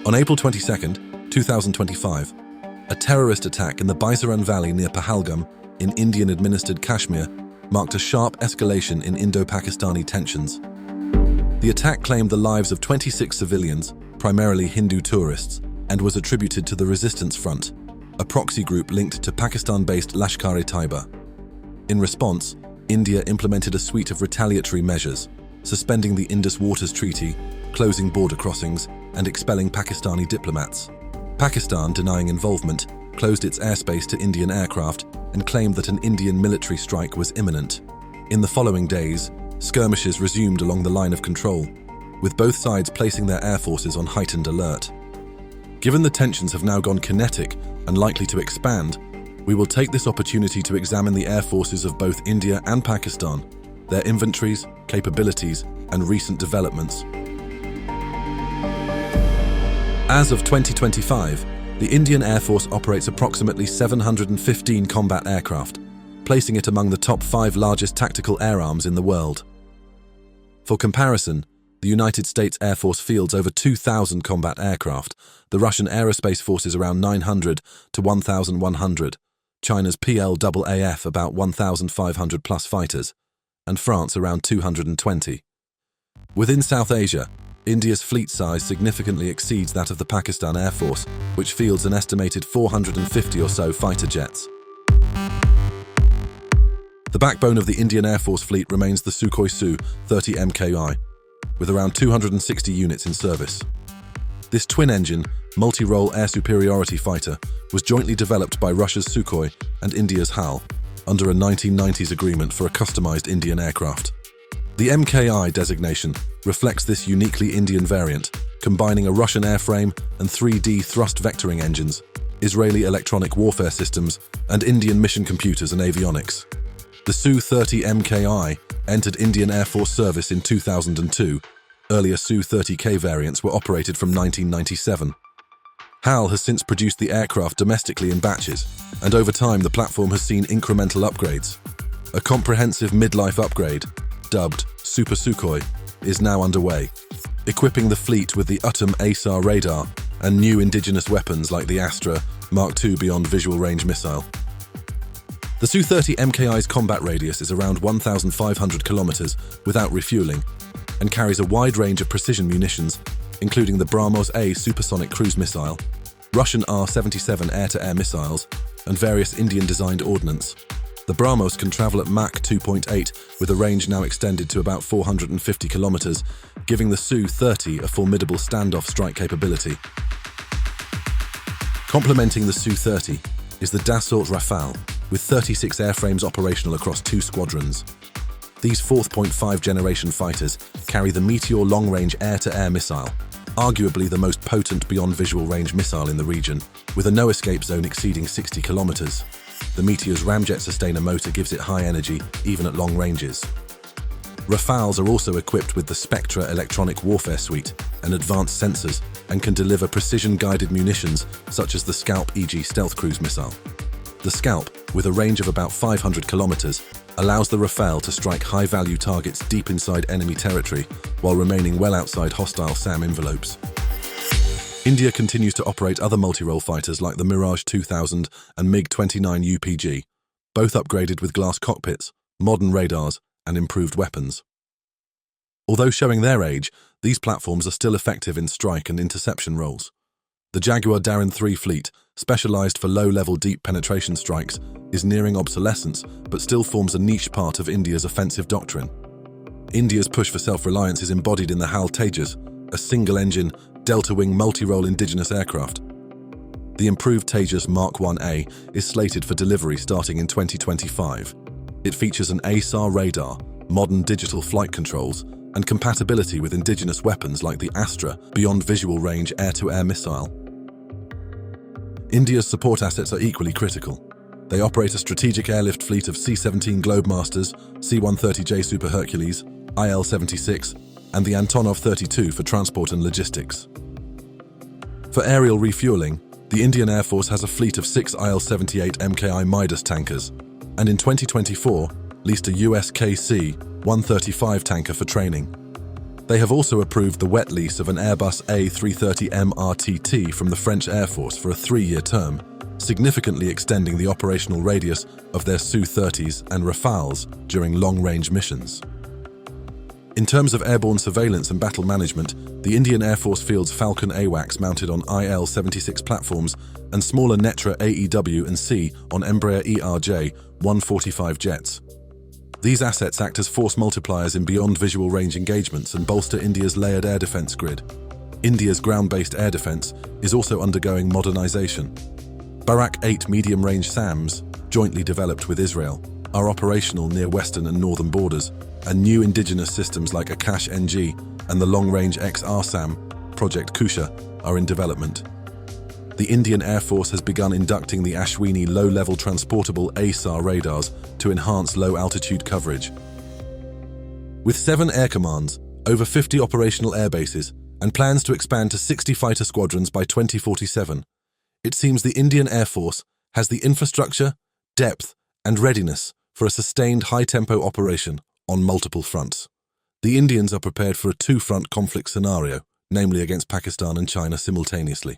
On April 22, 2025, a terrorist attack in the Baisaran Valley near Pahalgam in Indian-administered Kashmir marked a sharp escalation in Indo-Pakistani tensions. The attack claimed the lives of 26 civilians, primarily Hindu tourists, and was attributed to the Resistance Front, a proxy group linked to Pakistan-based Lashkar-e-Taiba. In response, India implemented a suite of retaliatory measures, suspending the Indus Waters Treaty, closing border crossings, and expelling Pakistani diplomats. Pakistan, denying involvement, closed its airspace to Indian aircraft and claimed that an Indian military strike was imminent. In the following days, skirmishes resumed along the line of control, with both sides placing their air forces on heightened alert. Given the tensions have now gone kinetic and likely to expand, we will take this opportunity to examine the air forces of both India and Pakistan, their inventories, capabilities, and recent developments. As of 2025, the Indian Air Force operates approximately 715 combat aircraft, placing it among the top 5 largest tactical air arms in the world. For comparison, the United States Air Force fields over 2,000 combat aircraft, the Russian Aerospace Forces around 900 to 1,100, China's PLAAF about 1,500 plus fighters, and France around 220. Within South Asia, India's fleet size significantly exceeds that of the Pakistan Air Force, which fields an estimated 450 or so fighter jets. The backbone of the Indian Air Force fleet remains the Sukhoi Su-30MKI, with around 260 units in service. This twin-engine, multi-role air superiority fighter was jointly developed by Russia's Sukhoi and India's HAL under a 1990s agreement for a customized Indian aircraft. The MKI designation reflects this uniquely Indian variant, combining a Russian airframe and 3D thrust vectoring engines, Israeli electronic warfare systems, and Indian mission computers and avionics. The Su-30MKI entered Indian Air Force service in 2002. Earlier Su-30K variants were operated from 1997. HAL has since produced the aircraft domestically in batches, and over time the platform has seen incremental upgrades. A comprehensive midlife upgrade, dubbed Super Sukhoi, is now underway, equipping the fleet with the Uttam ASAR radar and new indigenous weapons like the Astra Mark II beyond visual range missile. The Su-30MKI's combat radius is around 1,500 kilometers without refueling and carries a wide range of precision munitions, including the BrahMos A supersonic cruise missile, Russian R-77 air-to-air missiles, and various Indian-designed ordnance. The BrahMos can travel at Mach 2.8 with a range now extended to about 450 kilometers, giving the Su-30 a formidable standoff strike capability. Complementing the Su-30 is the Dassault Rafale, with 36 airframes operational across 2 squadrons. These 4th generation fighters carry the Meteor long-range air-to-air missile, arguably the most potent beyond visual range missile in the region, with a no-escape zone exceeding 60 kilometers. The Meteor's ramjet sustainer motor gives it high energy, even at long ranges. Rafales are also equipped with the Spectra electronic warfare suite and advanced sensors, and can deliver precision-guided munitions such as the Scalp EG stealth cruise missile. The Scalp, with a range of about 500 kilometers, allows the Rafale to strike high-value targets deep inside enemy territory while remaining well outside hostile SAM envelopes. India continues to operate other multi-role fighters like the Mirage 2000 and MiG-29 UPG, both upgraded with glass cockpits, modern radars, and improved weapons. Although showing their age, these platforms are still effective in strike and interception roles. The Jaguar Darren 3 fleet, specialized for low-level deep penetration strikes, is nearing obsolescence but still forms a niche part of India's offensive doctrine. India's push for self-reliance is embodied in the HAL Tejas, a single-engine, delta-wing multi-role indigenous aircraft. The improved Tejas Mark 1A is slated for delivery starting in 2025. It features an ASAR radar, modern digital flight controls, and compatibility with indigenous weapons like the Astra beyond visual range air-to-air missile. India's support assets are equally critical. They operate a strategic airlift fleet of C-17 Globemasters, C-130J Super Hercules, IL-76, and the Antonov 32 for transport and logistics. For aerial refueling, the Indian Air Force has a fleet of 6 IL-78MKI Midas tankers, and in 2024 leased a US KC-135 tanker for training. They have also approved the wet lease of an Airbus A330M RTT from the French Air Force for a 3-year term, significantly extending the operational radius of their Su-30s and Rafales during long-range missions. In terms of airborne surveillance and battle management, the Indian Air Force fields Falcon AWACS mounted on IL-76 platforms and smaller Netra AEW and C on Embraer ERJ-145 jets. These assets act as force multipliers in beyond visual range engagements and bolster India's layered air defense grid. India's ground-based air defense is also undergoing modernization. Barak 8 medium-range SAMs, jointly developed with Israel, are operational near western and northern borders, and new indigenous systems like Akash NG and the long-range XR-SAM, Project Kusha, are in development. The Indian Air Force has begun inducting the Ashwini low-level transportable ASAR radars to enhance low-altitude coverage. With 7 air commands, over 50 operational air bases, and plans to expand to 60 fighter squadrons by 2047, it seems the Indian Air Force has the infrastructure, depth, and readiness for a sustained high-tempo operation on multiple fronts. The Indians are prepared for a 2-front conflict scenario, namely against Pakistan and China simultaneously.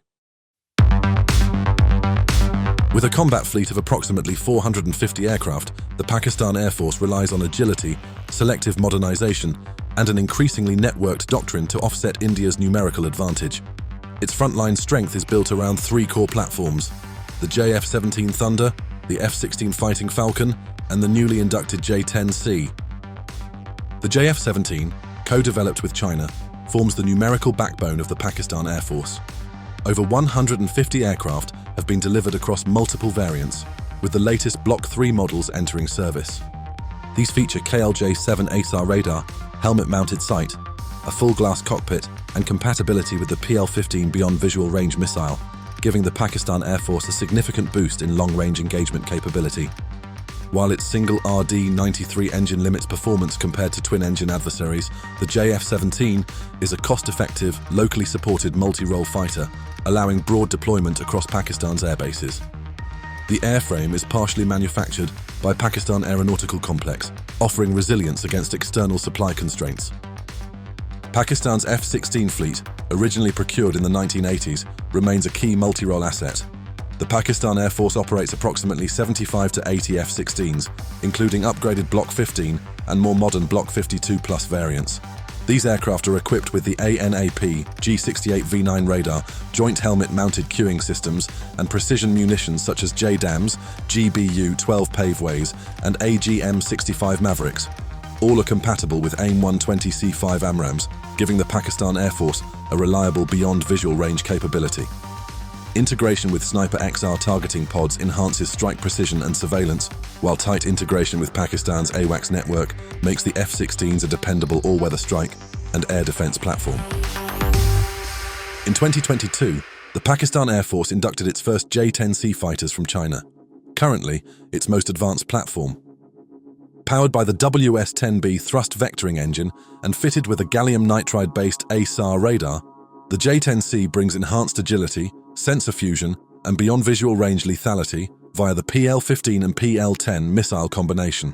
With a combat fleet of approximately 450 aircraft, the Pakistan Air Force relies on agility, selective modernization, and an increasingly networked doctrine to offset India's numerical advantage. Its frontline strength is built around 3 core platforms: the JF-17 Thunder, the F-16 Fighting Falcon, and the newly inducted J-10C. The JF-17, co-developed with China, forms the numerical backbone of the Pakistan Air Force. Over 150 aircraft have been delivered across multiple variants, with the latest Block 3 models entering service. These feature KLJ-7 ASAR radar, helmet-mounted sight, a full-glass cockpit, and compatibility with the PL-15 Beyond Visual Range missile, giving the Pakistan Air Force a significant boost in long-range engagement capability. While its single RD-93 engine limits performance compared to twin-engine adversaries, the JF-17 is a cost-effective, locally supported multi-role fighter, allowing broad deployment across Pakistan's air bases. The airframe is partially manufactured by Pakistan Aeronautical Complex, offering resilience against external supply constraints. Pakistan's F-16 fleet, originally procured in the 1980s, remains a key multi-role asset. The Pakistan Air Force operates approximately 75 to 80 F-16s, including upgraded Block 15 and more modern Block 52+ variants. These aircraft are equipped with the ANAP G68V9 radar, joint helmet-mounted cueing systems, and precision munitions such as JDAMs, GBU-12 Paveways, and AGM-65 Mavericks. All are compatible with AIM-120C5 AMRAAMs, giving the Pakistan Air Force a reliable beyond visual range capability. Integration with Sniper XR targeting pods enhances strike precision and surveillance, while tight integration with Pakistan's AWACS network makes the F-16s a dependable all-weather strike and air defense platform. In 2022, the Pakistan Air Force inducted its first J-10C fighters from China, currently its most advanced platform. Powered by the WS-10B thrust vectoring engine and fitted with a gallium nitride-based ASAR radar, the J-10C brings enhanced agility, sensor fusion, and beyond visual range lethality via the PL-15 and PL-10 missile combination.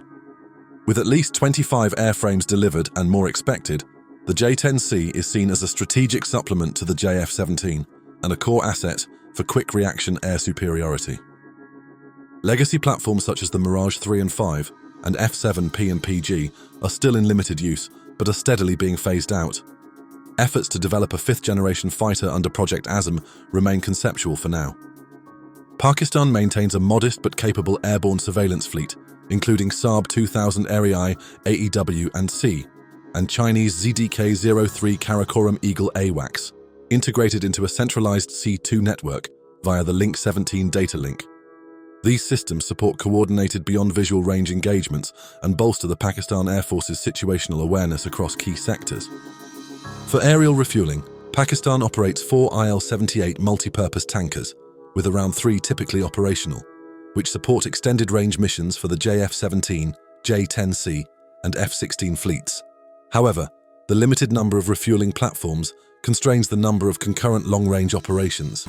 With at least 25 airframes delivered and more expected, the J-10C is seen as a strategic supplement to the JF-17 and a core asset for quick reaction air superiority. Legacy platforms such as the Mirage 3 and 5 and F-7P and PG are still in limited use, but are steadily being phased out. Efforts to develop a 5th-generation fighter under Project ASM remain conceptual for now. Pakistan maintains a modest but capable airborne surveillance fleet, including Saab 2000 Erieye AEW and C, and Chinese ZDK-03 Karakoram Eagle AWACS, integrated into a centralized C2 network via the Link 17 data link. These systems support coordinated beyond visual range engagements and bolster the Pakistan Air Force's situational awareness across key sectors. For aerial refueling, Pakistan operates 4 IL-78 multi-purpose tankers, with around 3 typically operational, which support extended range missions for the JF-17, J-10C, and F-16 fleets. However, the limited number of refueling platforms constrains the number of concurrent long-range operations.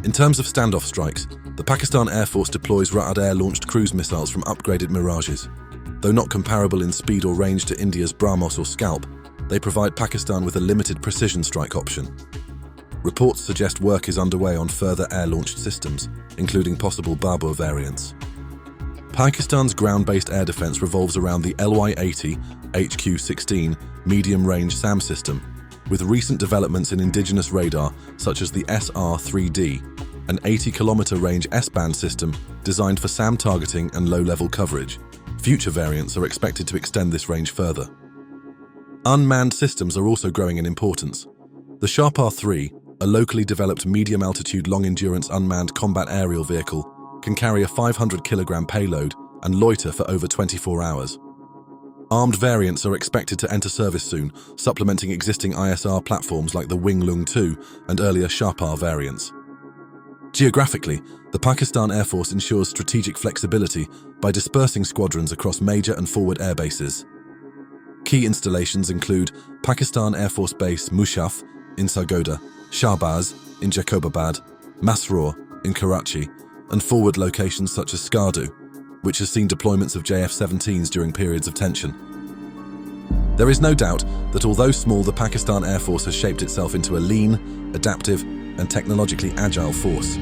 In terms of standoff strikes, the Pakistan Air Force deploys Ra'ad air-launched cruise missiles from upgraded Mirages. Though not comparable in speed or range to India's BrahMos or Scalp, they provide Pakistan with a limited precision strike option. Reports suggest work is underway on further air-launched systems, including possible Babur variants. Pakistan's ground-based air defense revolves around the LY-80 HQ-16 medium-range SAM system, with recent developments in indigenous radar such as the SR-3D, an 80-kilometer range S-band system designed for SAM targeting and low-level coverage. Future variants are expected to extend this range further. Unmanned systems are also growing in importance. The Sharpar-3, a locally developed medium-altitude long-endurance unmanned combat aerial vehicle, can carry a 500-kilogram payload and loiter for over 24 hours. Armed variants are expected to enter service soon, supplementing existing ISR platforms like the Wing Lung 2 and earlier Sharpar variants. Geographically, the Pakistan Air Force ensures strategic flexibility by dispersing squadrons across major and forward air bases. Key installations include Pakistan Air Force Base Mushaf in Sargodha, Shahbaz in Jacobabad, Masroor in Karachi, and forward locations such as Skardu, which has seen deployments of JF-17s during periods of tension. There is no doubt that although small, the Pakistan Air Force has shaped itself into a lean, adaptive, and technologically agile force.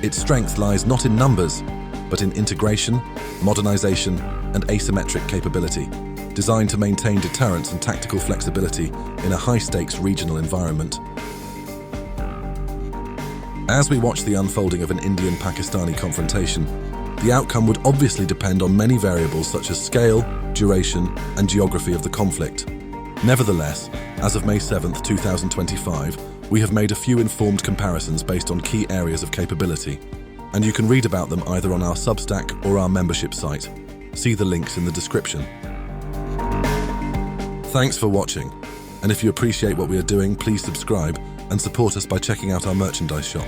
Its strength lies not in numbers, but in integration, modernization, and asymmetric capability, designed to maintain deterrence and tactical flexibility in a high-stakes regional environment. As we watch the unfolding of an Indian-Pakistani confrontation, the outcome would obviously depend on many variables such as scale, duration, and geography of the conflict. Nevertheless, as of May 7, 2025, we have made a few informed comparisons based on key areas of capability, and you can read about them either on our Substack or our membership site. See the links in the description. Thanks for watching, and if you appreciate what we are doing, please subscribe and support us by checking out our merchandise shop.